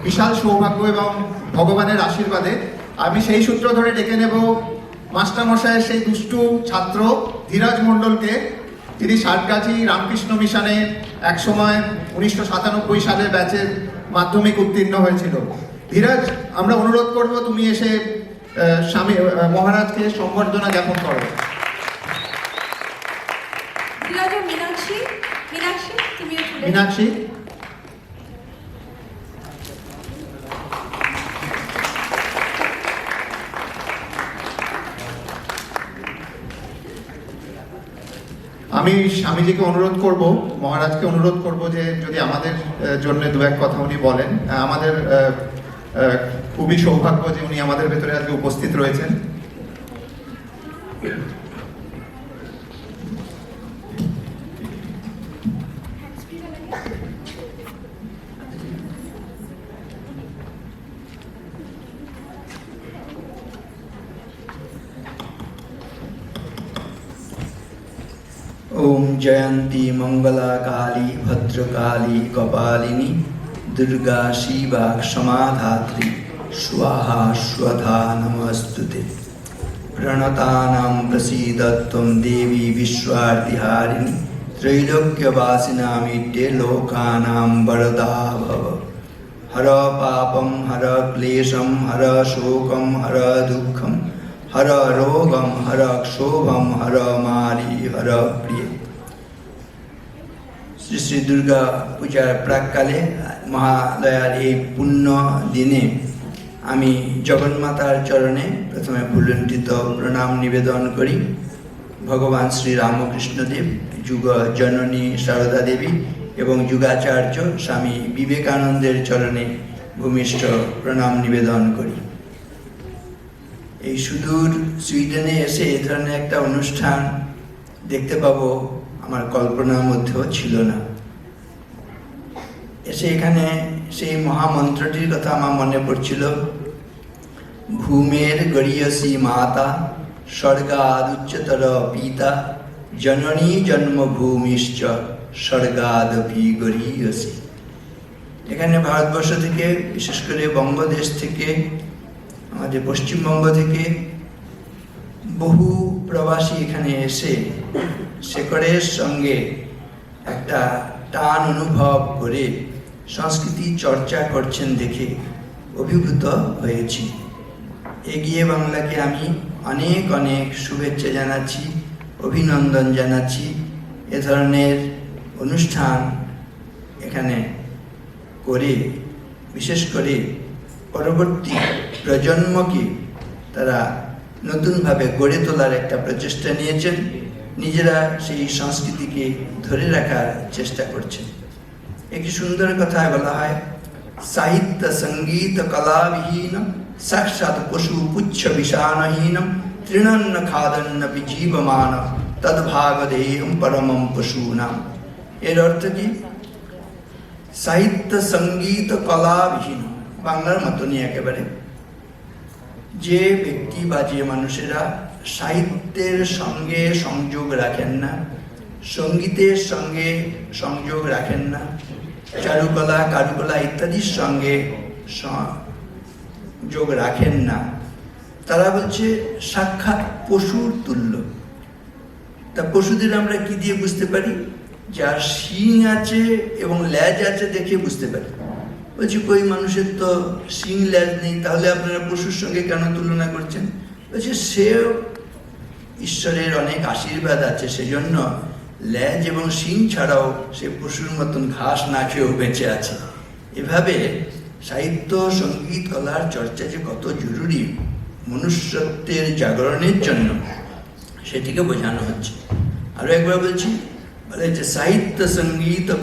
বিশাল সৌভাগ্য এবং ভগবানের আশীর্বাদে আমি সেই সূত্র ধরে ডেকে নেব মাস্টারমশাইয়ের সেই দুষ্টু ছাত্র ধীরাজ মণ্ডলকে, যিনি সাতগাছি রামকৃষ্ণ মিশনে একসময় 1997 সালে ব্যাচের মাধ্যমিক উত্তীর্ণ হয়েছিল। ধীরাজ, আমরা অনুরোধ করব তুমি এসে স্বামী মহারাজকে সম্বর্ধনা জ্ঞাপন করো। মীনাক্ষী, আমি স্বামীজিকে অনুরোধ করব, মহারাজকে অনুরোধ করব যে যদি আমাদের জন্য দু এক কথা উনি বলেন। আমাদের খুবই সৌভাগ্য যে উনি আমাদের ভেতরে আজকে উপস্থিত রয়েছেন। ओम जयंती मंगला काली भद्रकाली कपालिनी दुर्गा शिवा क्षमा धात्री स्वाहा स्वधा नमस्तुते। प्रणतानां प्रसीदत्वं देवी विश्वार्तिहारिणी त्रैलोक्यवासिनामीड्ये लोकानां वरदा भव। हर पापं हर क्लेशं हर शोकं हर दुःखं हर रोगम हर क्षोभम हर मारी हर प्रिय। श्री श्री दुर्गा पूजार प्राककाले महालयार এই পুণ্য দিনে আমি জগন্মাতার চরণে প্রথমে ফুলন্টিত প্রণাম নিবেদন করি। ভগবান শ্রী রামকৃষ্ণদেব, যুগ জননী সারদা দেবী এবং যুগাচার্য স্বামী বিবেকানন্দের চরণে ভূমিষ্ঠ প্রণাম নিবেদন করি। এই সুদূর সুইডেনে এসে এ ধরনের একটা অনুষ্ঠান দেখতে পাবো আমার কল্পনার মধ্যেও ছিল না। এসে এখানে সেই মহামন্ত্রটির কথা আমার মনে পড়ছিল, ভূমের গড়িয়সী মাতা স্বর্গাদ উচ্চতর পিতা জননী জন্মভূমিশ্চ স্বর্গাদপি গড়িয়সী। এখানে ভারতবর্ষ থেকে, বিশেষ করে বঙ্গদেশ থেকে, আমাদের পশ্চিমবঙ্গ থেকে বহু প্রবাসী এখানে এসে শেকড়ের সঙ্গে একটা টান অনুভব করে সংস্কৃতি চর্চা করছেন দেখে অভিভূত হয়েছি। এগিয়ে বাংলাকে আমি অনেক অনেক শুভেচ্ছা জানাচ্ছি, অভিনন্দন জানাচ্ছি। এ ধরনের অনুষ্ঠান এখানে করে বিশেষ করে পরবর্তী প্রজন্মকে তারা নতুনভাবে গড়ে তোলার একটা প্রচেষ্টা নিয়েছেন, নিজেরা সেই সংস্কৃতিকে ধরে রাখার চেষ্টা করছেন। একটি সুন্দর কথায় বলা হয়, সাহিত্য সঙ্গীত কলাবিহীন সাক্ষাৎ পশু পুচ্ছ বিষাণহীন তৃণন্ন খাদন্নপি জীবমান তদ্ভাগধেয়ম পরমম পশূনাম। এর অর্থ কি? সাহিত্য সঙ্গীত কলাবিহীন, বাংলার মতনই একেবারে, যে ব্যক্তি বা যে মানুষেরা সাহিত্যের সঙ্গে সংযোগ রাখেন না, সঙ্গীতের সঙ্গে সংযোগ রাখেন না, চারুকলা কারুকলা ইত্যাদির সঙ্গে যোগ রাখেন না, তারা বলছে সাক্ষাৎ পশুর তুল্য। তা পশুদের আমরা কি দিয়ে বুঝতে পারি? যার শিং আছে এবং ল্যাজ আছে দেখে বুঝতে পারি। বলছি কই মানুষের তো শিং ল্যাজ নেই, তাহলে আপনারা পশুর সঙ্গে কেন তুলনা করছেন? বলছে সেও ঈশ্বরের অনেক আশীর্বাদ আছে, সেজন্য ল্যাজ এবং শিং ছাড়াও সে পশুর মতন ঘাস না খেয়েও বেঁচে আছে। এভাবে সাহিত্য সঙ্গীত কলার চর্চা যে কত জরুরি মনুষ্যত্বের জাগরণের জন্য, সেটিকে বোঝানো হচ্ছে। আরো একবার বলছি, বলে যে সাহিত্য সঙ্গীত